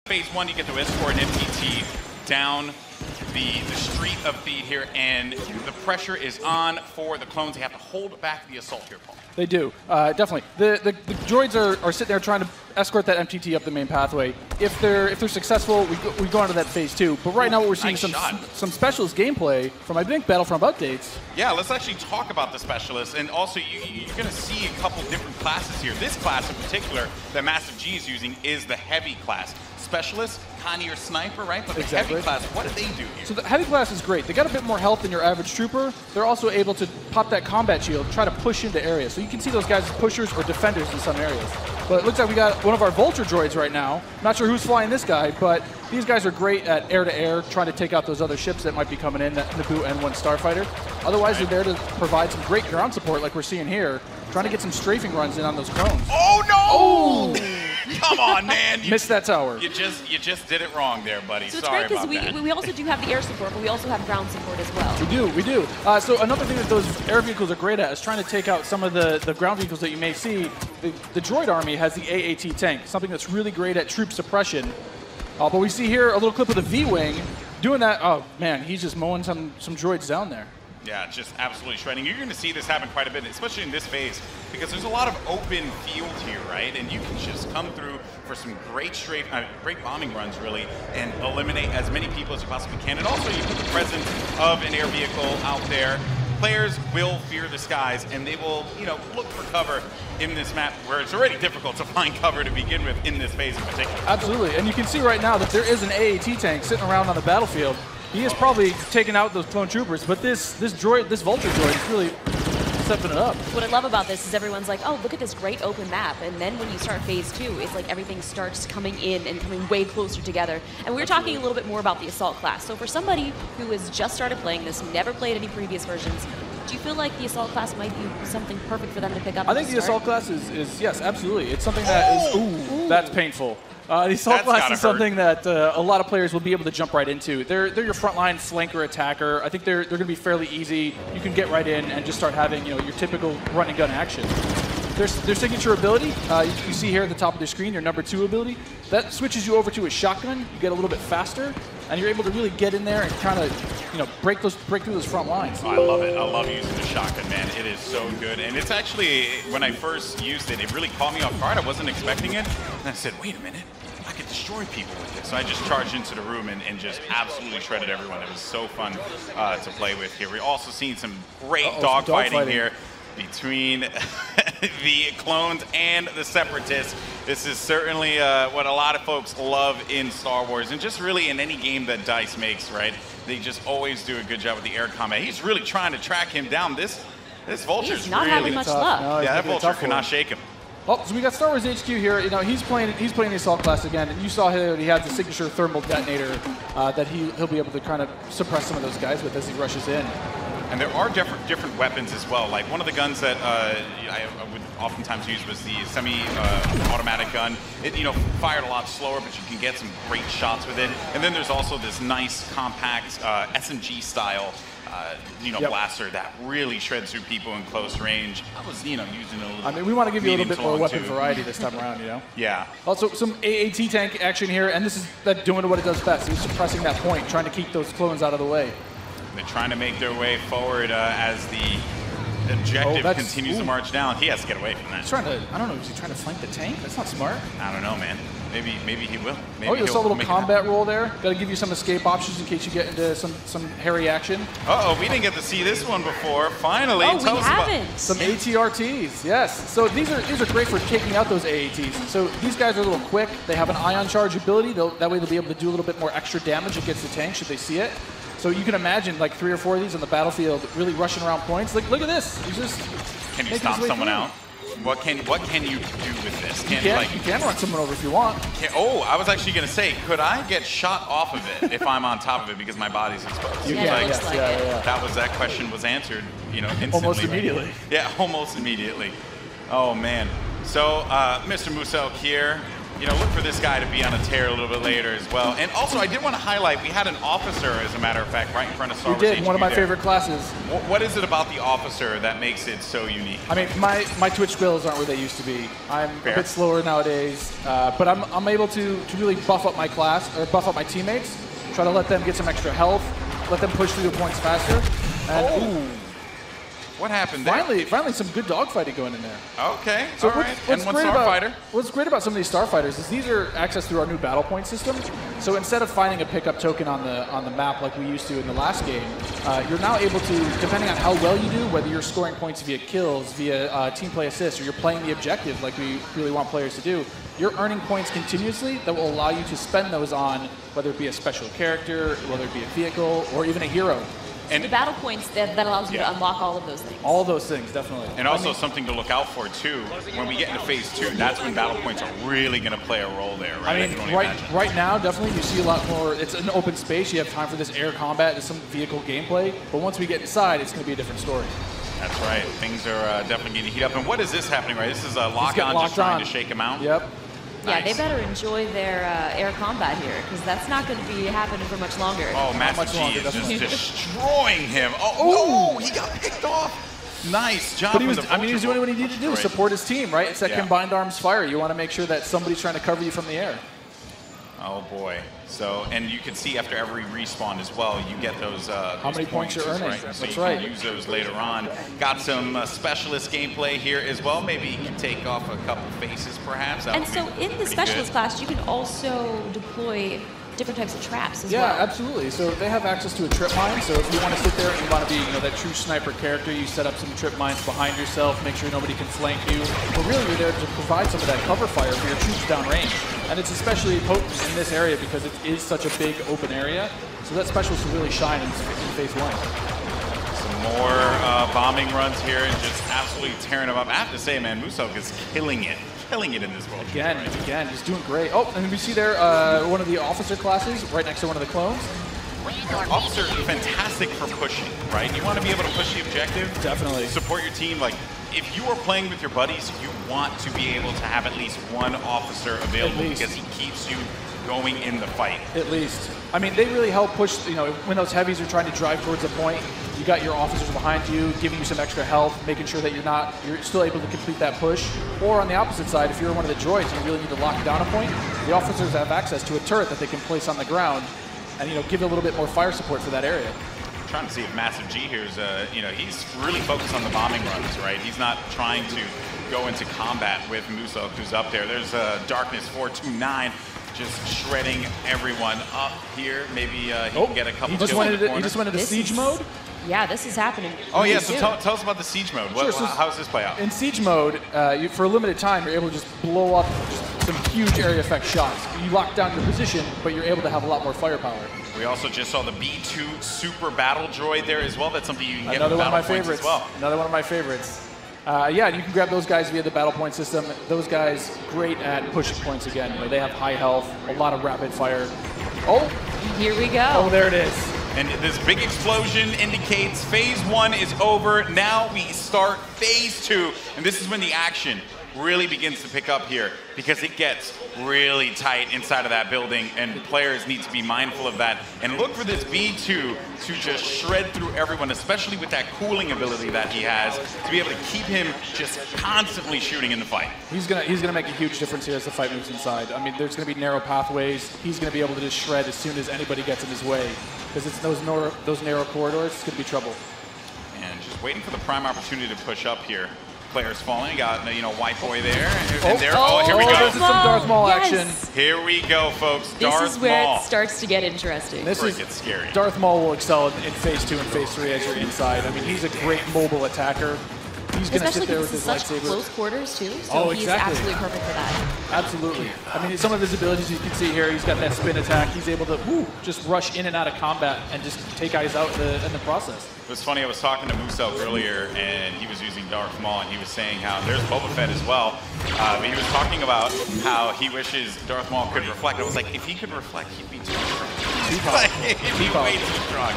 Phase 1, you get to escort an MTT down the street of feed here, and the pressure is on for the clones. They have to hold back the assault here, Paul. They do, definitely. The droids are sitting there trying to escort that MTT up the main pathway. If they're successful, we go on to that phase 2. But right now, what we're seeing is some specialist gameplay from, I think, Battlefront updates. Yeah, let's actually talk about the specialists, and also you're going to see a couple different classes here. This class in particular that Massive G is using is the heavy class. Specialist, kind of your sniper, right? But the heavy class, what do they do here? So the heavy class is great. They got a bit more health than your average trooper. They're also able to pop that combat shield, try to push into areas. So you can see those guys as pushers or defenders in some areas. But it looks like we got one of our Vulture droids right now. Not sure who's flying this guy, but these guys are great at air-to-air, trying to take out those other ships that might be coming in, that Naboo N1 Starfighter. Otherwise, they're there to provide some great ground support like we're seeing here, trying to get some strafing runs in on those clones. Oh, no! Oh! Come on, man. Missed that tower. You just did it wrong there, buddy. So Sorry it's great about we also do have the air support, but we also have ground support as well. We do. So another thing that those air vehicles are great at is trying to take out some of the ground vehicles that you may see. The droid army has the AAT tank, something that's really great at troop suppression. But we see here a little clip of the V-Wing doing that. Oh, man, he's just mowing some droids down there. Yeah, just absolutely shredding. You're going to see this happen quite a bit, especially in this phase, because there's a lot of open field here, right? And you can just come through for some great great bombing runs, really, and eliminate as many people as you possibly can. And also, you put the presence of an air vehicle out there. Players will fear the skies, and they will, look for cover in this map where it's already difficult to find cover to begin with in this phase in particular. Absolutely, and you can see right now that there is an AAT tank sitting around on the battlefield. He is probably taking out those clone troopers, but this Vulture droid is really stepping it up. What I love about this is everyone's like, oh, look at this great open map. And then when you start phase 2, it's like everything starts coming in and coming way closer together. And we were talking a little bit more about the assault class. So for somebody who has just started playing this, never played any previous versions, do you feel like the assault class might be something perfect for them to pick up? I think the assault class is yes, absolutely. It's something that is, that's painful. The assault class is something that a lot of players will be able to jump right into. They're your frontline flanker attacker. I think they're going to be fairly easy. You can get right in and just start having your typical run and gun action. Their signature ability, you see here at the top of the screen, your number 2 ability, that switches you over to a shotgun. You get a little bit faster, and you're able to really get in there and kind of break through those front lines. Oh, I love it. I love using the shotgun, man. It is so good. And it's actually, when I first used it, it really caught me off guard. I wasn't expecting it. And I said, wait a minute. I could destroy people with this. So I just charged into the room and just absolutely shredded everyone. It was so fun to play with here. We're also seeing some great dogfighting here between the clones and the separatists. This is certainly what a lot of folks love in Star Wars, and just really in any game that DICE makes, right? They just always do a good job with the air combat. He's really trying to track him down. This Vulture's not really having much luck. No, yeah, that Vulture cannot shake him. Oh, so we got Star Wars HQ here. He's playing the assault class again, and you saw he has the signature thermal detonator that he'll be able to kind of suppress some of those guys with as he rushes in. And there are different weapons as well. Like one of the guns that I would oftentimes use was the semi-automatic gun. It fired a lot slower, but you can get some great shots with it. And then there's also this nice compact SMG style blaster that really shreds through people in close range. I was using a little. I mean, we want to give you a little bit more weapon variety this time around, Yeah. Also, some AAT tank action here, and this is that doing what it does best. He's suppressing that point, trying to keep those clones out of the way. They're trying to make their way forward as the objective continues to march down. He has to get away from that. He's trying to, I don't know, is he trying to flank the tank? That's not smart. I don't know, man. Maybe he will. Maybe you saw a little combat roll there. Got to give you some escape options in case you get into some hairy action. Uh-oh, we didn't get to see this one before. Finally, we haven't. Some ATRTs, yes. So these are great for taking out those AATs. So these guys are a little quick. They have an ion charge ability. That way they'll be able to do a little bit more extra damage against the tank should they see it. So you can imagine like 3 or 4 of these on the battlefield really rushing around points. Like, look at this. He's just Can you stomp someone out? What can you do with this? You can run someone over if you want. I was actually going to say, could I get shot off of it if I'm on top of it because my body's exposed? That question was answered, instantly. Almost immediately. Yeah, almost immediately. Oh man. So Mr. Musel here, you know, look for this guy to be on a tear a little bit later as well. And also, I did want to highlight, we had an officer, as a matter of fact, right in front of Star Wars. We did, HQ one of my there. favorite classes. What is it about the officer that makes it so unique? I mean, my Twitch skills aren't where they used to be. I'm Fair. a bit slower nowadays, but I'm able to really buff up my class, or buff up my teammates, try to let them get some extra health, let them push through the points faster. And, ooh. What happened there? Finally, some good dogfighting going in there. Okay, So all right. what's And one great starfighter. What's great about some of these starfighters is these are accessed through our new battle point system. So instead of finding a pickup token on the map like we used to in the last game, you're now able to, depending on how well you do, whether you're scoring points via kills, via team play assists, or you're playing the objective like we really want players to do, you're earning points continuously that will allow you to spend those on whether it be a special character, whether it be a vehicle, or even a hero. And the battle points that allows you to unlock all of those things. All those things, definitely. And also something to look out for too, when we get into phase 2, that's when battle points are really going to play a role there, right? I mean, right now, definitely you see a lot more. It's an open space. You have time for this air combat, there's some vehicle gameplay. But once we get inside, it's going to be a different story. That's right. Things are definitely getting heat up. And what is this happening, right? This is a lock-on just trying to shake him out? Yep. Yeah, Nice. they better enjoy their air combat here, because that's not going to be happening for much longer. Oh, Master much G longer, is definitely. just destroying him. Oh, no, he got picked off. Nice job. But he with was, the I mean, he was doing what he needed to do, Destroyed. support his team, right? It's that Yeah. combined arms fire. You want to make sure that somebody's trying to cover you from the air. Oh boy. So, and you can see after every respawn as well, you get those. How many points you're earning. Right? So That's you right. can use those later on. Got some specialist gameplay here as well. Maybe you can take off a couple faces, perhaps. That And would so be in the pretty specialist good. class, you can also deploy different types of traps as Yeah, well. absolutely. So they have access to a trip mine. So if you want to sit there and you want to be, that true sniper character, you set up some trip mines behind yourself, make sure nobody can flank you. But really, you're there to provide some of that cover fire for your troops downrange. And it's especially potent in this area because it is such a big open area. So that specialist will really shine in phase 1. Some more bombing runs here and just absolutely tearing them up. I have to say, man, Musok is killing it in this world. Again, he's doing great. Oh, and we see there one of the officer classes right next to one of the clones. Officer, fantastic for pushing, right? You want to be able to push the objective. Definitely. Support your team. Like, if you are playing with your buddies, you want to be able to have at least one officer available because he keeps you going in the fight. At least. I mean, they really help push, when those heavies are trying to drive towards a point, you got your officers behind you, giving you some extra health, making sure that you're still able to complete that push. Or on the opposite side, if you're one of the droids and you really need to lock down a point, the officers have access to a turret that they can place on the ground and, give a little bit more fire support for that area. I'm trying to see if Massive G here's, he's really focused on the bombing runs, right? He's not trying to go into combat with Musok, who's up there. There's Darkness 429. Just shredding everyone up here. Maybe he can get a couple kills in the corner. He just went into This siege is- mode? Yeah, this is happening. Oh, yeah, really so soon. tell us about the siege mode. Sure, so how does this play out? In siege mode, for a limited time, you're able to just blow up just some huge area effect shots. You lock down your position, but you're able to have a lot more firepower. We also just saw the B2 Super Battle Droid there as well. That's something you can get Another with one of my Battle Points favorites. as well. Another one of my favorites. Yeah, and you can grab those guys via the battle point system. Those guys, great at pushing points again. They have high health, a lot of rapid fire. Oh, Here we go. oh, there it is. And this big explosion indicates phase 1 is over. Now we start phase 2, and this is when the action really begins to pick up here because it gets really tight inside of that building, and players need to be mindful of that and look for this B2 to just shred through everyone, especially with that cooling ability that he has, to be able to keep him just constantly shooting in the fight. He's gonna make a huge difference here as the fight moves inside. I mean, there's gonna be narrow pathways. He's gonna be able to just shred as soon as anybody gets in his way because it's those narrow corridors. It's gonna be trouble. And just waiting for the prime opportunity to push up here. Players falling. Got White Boy there. And there. Oh, here we Oh, go. this is some Darth Maul Yes. action. Here we go, folks. This Darth is where Maul. it starts to get interesting. This Where is it gets scary. Darth Maul will excel in phase 2 and phase 3 as you're inside. I mean, he's a great mobile attacker. He's going to Especially sit there because with it's his such lightsaber. close quarters, too. So Oh, he's exactly. absolutely perfect for that. Absolutely. I mean, some of his abilities you can see here, he's got that spin attack. He's able to just rush in and out of combat and just take guys out in the process. It was funny, I was talking to Musok earlier, and he was using Darth Maul, and he was saying how there's Boba Fett as well. But he was talking about how he wishes Darth Maul could reflect. I was like, if he could reflect, he'd be too strong. He'd be way too strong.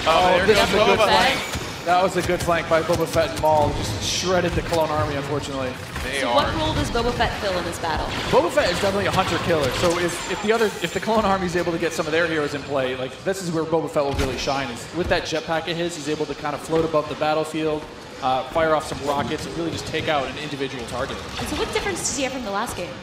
Oh, There this goes is a good Boba. flank. That was a good flank by Boba Fett and Maul. Just shredded the Clone Army, unfortunately. So what role does Boba Fett fill in this battle? Boba Fett is definitely a hunter-killer. So if the Clone Army is able to get some of their heroes in play, like this is where Boba Fett will really shine. Is with that jetpack of his, he's able to kind of float above the battlefield, fire off some rockets, and really just take out an individual target. And so what difference does he have from the last game?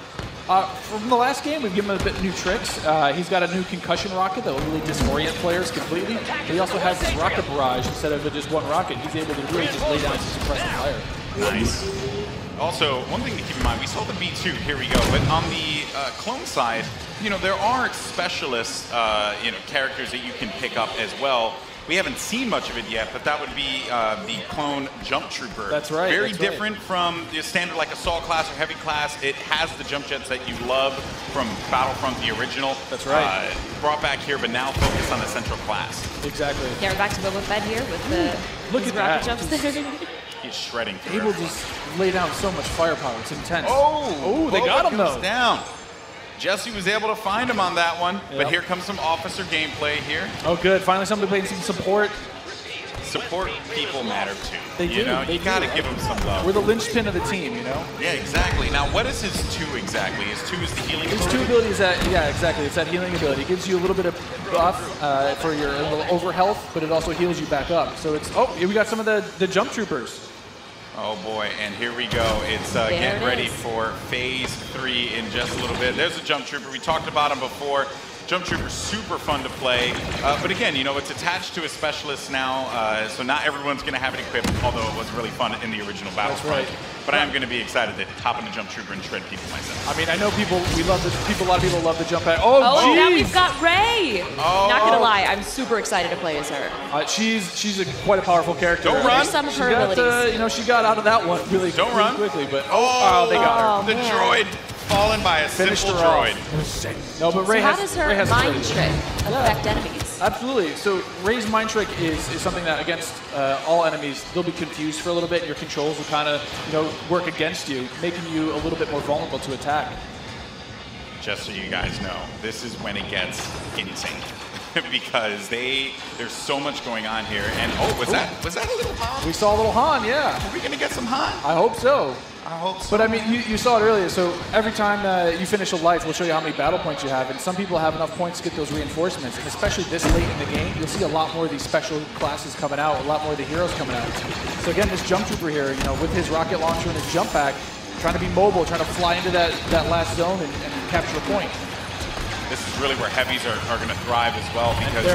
From the last game, we've given him a bit new tricks. He's got a new concussion rocket that will really disorient players completely. But he also has this rocket barrage instead of just one rocket. He's able to really just lay down some suppressive fire. Nice. Also, one thing to keep in mind, we saw the B2, here we go, but on the clone side, there are specialist, characters that you can pick up as well. We haven't seen much of it yet, but that would be the clone jump trooper. That's right. Very different from the standard like assault class or heavy class. It has the jump jets that you love from Battlefront, the original. That's right. Brought back here, but now focused on the central class. Exactly. Yeah, we're back to Boba Fett here with the Look at rocket that. jumps there. He's shredding through. Able to just lay down so much firepower. It's intense. Oh, they got him though. Down. Jesse was able to find him on that one, Yep. but here comes some officer gameplay here. Oh, good. Finally, somebody playing some support. Support people matter too. They do. You gotta give them some love. We're the linchpin of the team, Yeah, exactly. Now, what is his 2 exactly? His 2 is the healing His ability? 2 abilities yeah, exactly. It's that healing ability. It gives you a little bit of buff for your little over health, but it also heals you back up. So it's, here we got some of the jump troopers. Oh boy, and here we go. It's getting ready for phase 3 in just a little bit. There's a jump trooper. We talked about him before. Jump trooper's super fun to play, but again, it's attached to a specialist now, so not everyone's going to have it equipped, although it was really fun in the original Battlefront. Right. But I am going to be excited to hop in a jump trooper and shred people myself. I mean, I know a lot of people love the jump pack. Oh, geez. now we've got Rey. Not gonna lie, I'm super excited to play as her. She's quite a powerful character. Don't run. Some of her abilities. She got out of that one really quickly, but they got her. The droid fallen by a Finished simple her droid. off. No, but Rey How does her mind trick affect enemies? Absolutely. So Rey's mind trick is something that against all enemies, they'll be confused for a little bit, and your controls will kind of work against you, making you a little bit more vulnerable to attack. Just so you guys know, this is when it gets insane. Because there's so much going on here, and was that a little Han? We saw a little Han, yeah. Are we gonna get some Han? I hope so. I hope so. But I mean, you saw it earlier. So every time you finish a life, we'll show you how many battle points you have, and some people have enough points to get those reinforcements. And especially this late in the game, you'll see a lot more of these special classes coming out, a lot more of the heroes coming out. So again, this jump trooper here, with his rocket launcher and his jump pack, trying to be mobile, trying to fly into that last zone and capture a point. This is really where heavies are going to thrive as well, because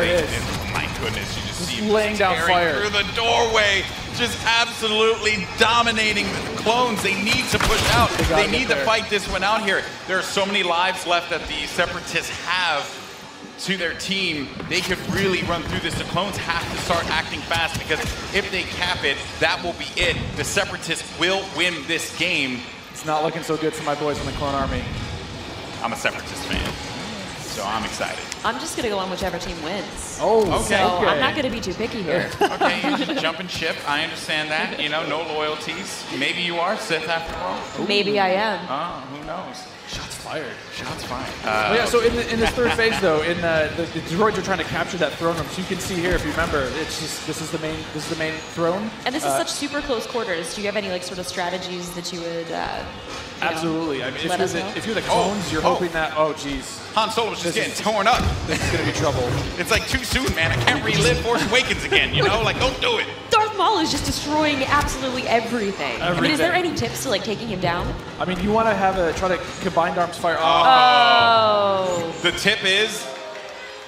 my goodness, you just see laying down fire through the doorway, just absolutely dominating the clones. They need to push out. They need to fight this one out here. There are so many lives left that the Separatists have to their team. They could really run through this. The clones have to start acting fast, because if they cap it, that will be it. The Separatists will win this game. It's not looking so good for my boys in the Clone Army. I'm a Separatist fan, so I'm excited. I'm just gonna go on whichever team wins. Oh, okay. So I'm not gonna be too picky here. Okay, jump and ship. I understand that. No loyalties. Maybe you are Sith after all. Maybe I am. Who knows? Shots fired. Shots fired. Yeah. So in this third phase, though, the droids are trying to capture that throne room. So you can see here, if you remember, it's just this is the main throne. And this is such super close quarters. Do you have any sort of strategies that you would? Absolutely. I mean, if you're the clones, you're hoping that. Oh, geez. Han Solo's just getting torn up. This is gonna be trouble. It's like too soon, man. I can't relive Force Awakens again. Like don't do it. Darth Maul is just destroying absolutely everything. I mean, is there any tips to taking him down? I mean, you want to try to combined arms fire. Oh. The tip is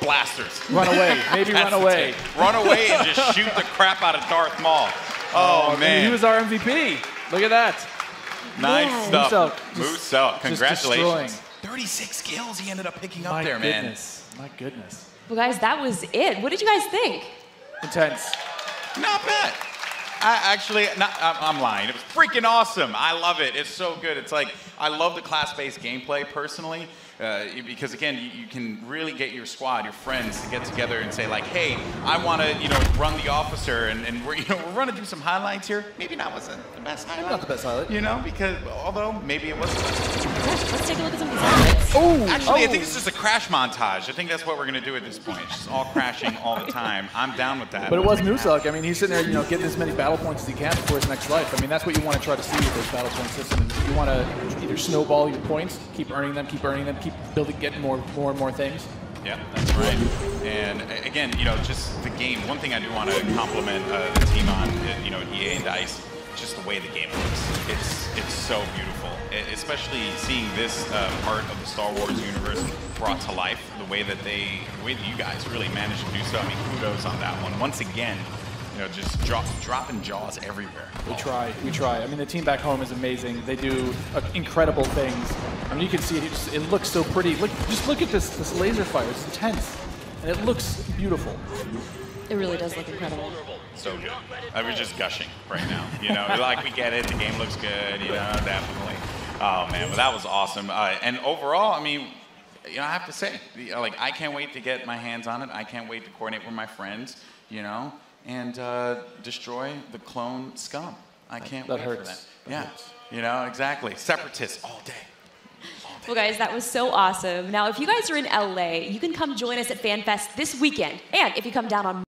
blasters. Run away. Maybe run away. Run away and just shoot the crap out of Darth Maul. Oh man. He was our MVP. Look at that. Nice stuff. Moose out. Congratulations. Destroying. 36 kills he ended up picking up there, man. My goodness. Well, guys, that was it. What did you guys think? Intense. Not bad. I'm lying. It was freaking awesome. I love it. It's so good. It's like, I love the class-based gameplay personally, because again, you can really get your squad, your friends to get together and say hey, I want to, run the officer, and we're running through some highlights here. Maybe not was the best highlight. Not the best highlight. Because although maybe it was. Let's take a look at some of these highlights. Actually, I think it's just a crash montage. I think that's what we're going to do at this point. It's just all crashing all the time. I'm down with that. But it was Nusuk. I mean, he's sitting there, you know, getting as many battle points as he can before his next life. I mean, that's what you want to try to see with this battle point system. You want to either snowball your points, keep earning them, keep building, getting more and more things. Yeah, that's right. And again, you know, just the game. One thing I do want to compliment the team on, you know, EA and DICE, just the way the game looks. It's so beautiful, especially seeing this part of the Star Wars universe brought to life. The way that you guys really managed to do so. I mean, kudos on that one. Once again, you know, just dropping jaws everywhere. We try. I mean, the team back home is amazing. They do incredible things. I mean, you can see it looks so pretty. Just look at this laser fire. It's intense, and it looks beautiful. It really does look incredible. So good. I was just gushing right now. You know, like we get it. The game looks good. You know, definitely. Oh man, well that was awesome. And overall, I mean, you know, I have to say, like, I can't wait to get my hands on it. I can't wait to coordinate with my friends. You know. And destroy the clone scum. I can't wait for that. Yeah, you know, exactly. Separatists all day. Well, guys, that was so awesome. Now, if you guys are in LA, you can come join us at FanFest this weekend. And if you come down on